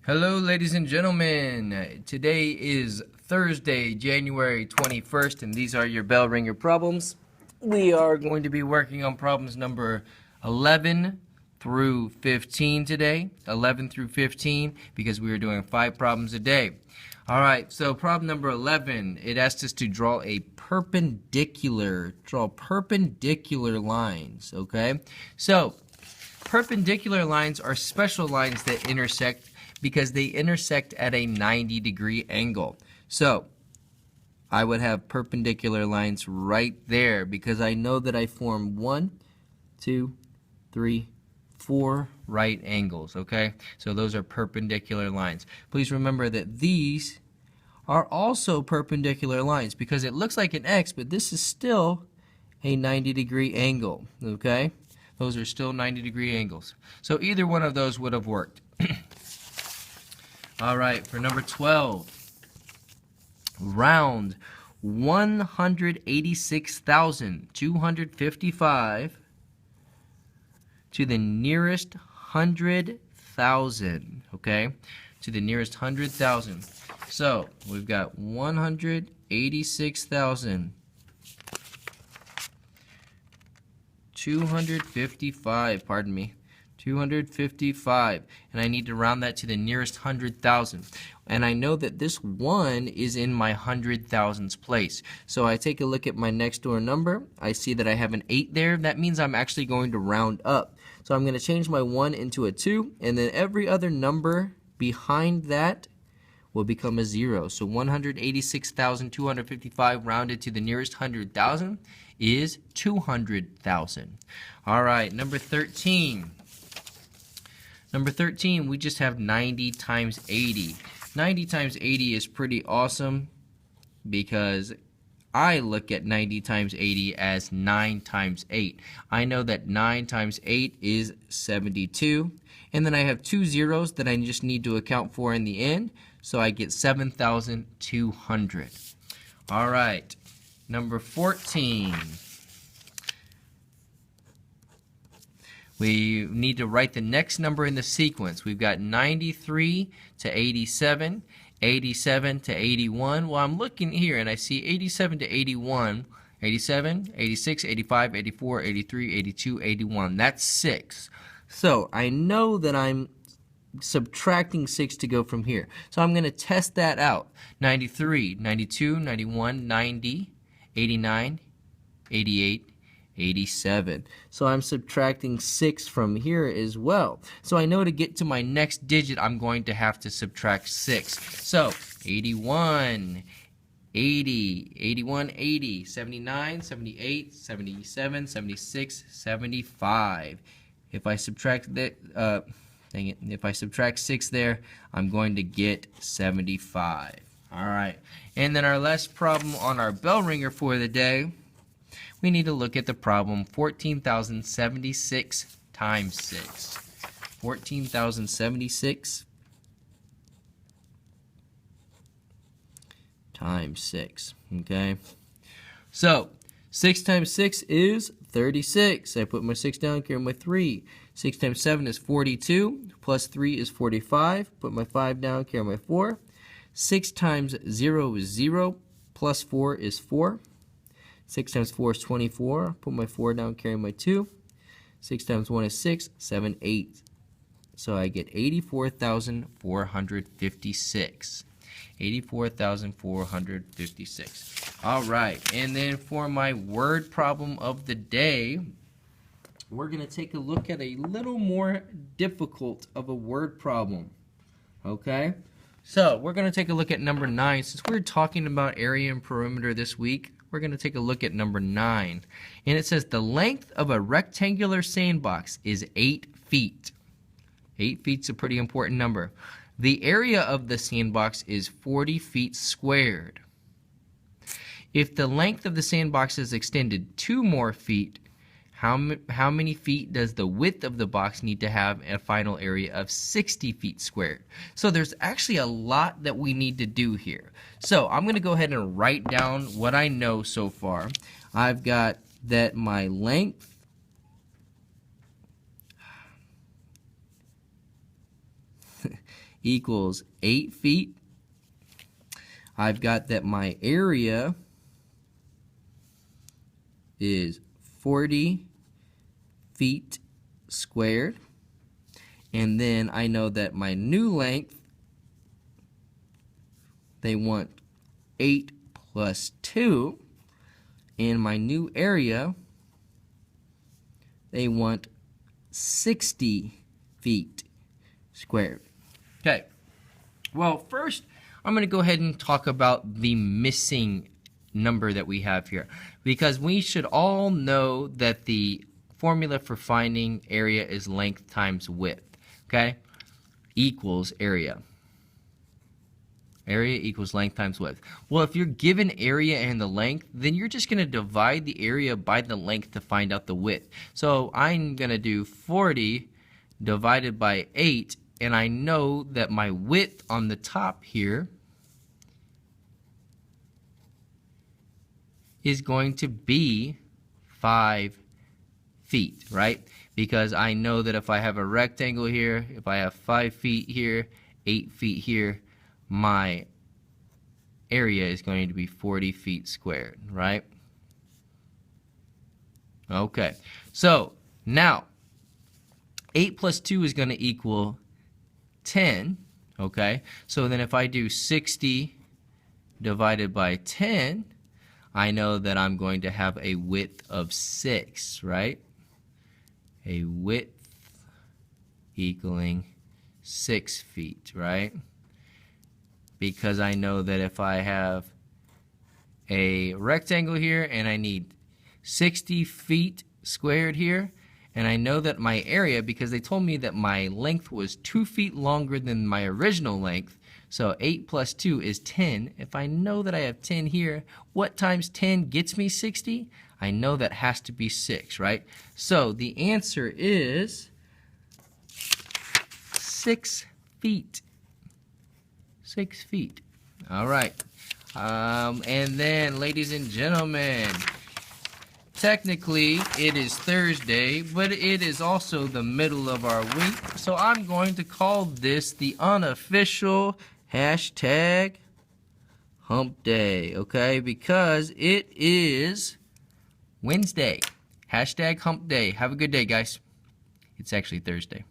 Hello, ladies and gentlemen. Today is Thursday, January 21st, and these are your bell ringer problems. We are going to be working on problems number 11 through 15 today. 11 through 15 because we are doing 5 problems a day. All right, so problem number 11, it asks us to draw perpendicular lines, okay? So, perpendicular lines are special lines that intersect because they intersect at a 90-degree angle. So I would have perpendicular lines right there because I know that I form 1, 2, 3, 4 right angles, okay? So those are perpendicular lines. Please remember that these are also perpendicular lines because it looks like an X, but this is still a 90-degree angle, okay? Those are still 90-degree angles. So either one of those would have worked. All right, for number 12, round 186,255 to the nearest 100,000, okay? To the nearest 100,000. So we've got 186,255, pardon me. 255, and I need to round that to the nearest 100,000. And I know that this 1 is in my 100,000s place. So I take a look at my next door number. I see that I have an 8 there. That means I'm actually going to round up. So I'm going to change my 1 into a 2, and then every other number behind that will become a 0. So 186,255 rounded to the nearest 100,000 is 200,000. All right, number 13. Number 13, we just have 90 times 80. 90 times 80 is pretty awesome because I look at 90 times 80 as 9 times 8. I know that 9 times 8 is 72. And then I have 2 zeros that I just need to account for in the end. So I get 7,200. All right, number 14. We need to write the next number in the sequence. We've got 93 to 87, 87 to 81. Well, I'm looking here and I see 87 to 81, 87, 86, 85, 84, 83, 82, 81. That's 6. So I know that I'm subtracting 6 to go from here. So I'm going to test that out. 93, 92, 91, 90, 89, 88, 87. So I'm subtracting 6 from here as well. So I know to get to my next digit, I'm going to have to subtract 6. So 81, 80, 81, 80, 79, 78, 77, 76, 75. If I subtract that, if I subtract 6 there, I'm going to get 75. All right. And then our last problem on our bell ringer for the day, we need to look at the problem 14,076 times 6. 14,076 times 6, okay? So, 6 times 6 is 36. I put my 6 down, carry my 3. 6 times 7 is 42, plus 3 is 45. Put my 5 down, carry my 4. 6 times 0 is 0, plus 4 is 4. 6 times 4 is 24. Put my 4 down, carry my 2. 6 times 1 is 6, 7, 8. So I get 84,456. 84,456. All right, and then for my word problem of the day, we're going to take a look at a little more difficult of a word problem. Okay? So we're going to take a look at number 9. Since we're talking about area and perimeter this week, we're going to take a look at number 9. And it says the length of a rectangular sandbox is 8 feet. 8 feet's a pretty important number. The area of the sandbox is 40 feet squared. If the length of the sandbox is extended 2 more feet, how many feet does the width of the box need to have a final area of 60 feet squared? So there's actually a lot that we need to do here. So I'm going to go ahead and write down what I know so far. I've got that my length equals 8 feet. I've got that my area is 40 feet squared. And then I know that my new length, they want 8 plus 2. And my new area, they want 60 feet squared. Okay. Well, first, I'm going to go ahead and talk about the missing number that we have here, because we should all know that the formula for finding area is length times width. Okay? Equals area. Area equals length times width. Well, if you're given area and the length, then you're just going to divide the area by the length to find out the width. So I'm going to do 40 divided by 8, and I know that my width on the top here is going to be 5 feet, right? Because I know that if I have a rectangle here, if I have 5 feet here, 8 feet here, my area is going to be 40 feet squared, right? Okay, so now 8 plus 2 is going to equal 10, okay? So then if I do 60 divided by 10, I know that I'm going to have a width of 6, right? A width equaling 6 feet, right? Because I know that if I have a rectangle here and I need 60 feet squared here, and I know that my area, because they told me that my length was 2 feet longer than my original length, so 8 plus 2 is 10. If I know that I have 10 here, what times 10 gets me 60? I know that has to be 6, right? So the answer is 6 feet. 6 feet. All right. And then, ladies and gentlemen, technically it is Thursday, but it is also the middle of our week. So I'm going to call this the unofficial hashtag hump day, okay? Because it is Wednesday. Hashtag hump day. Have a good day, guys. It's actually Thursday.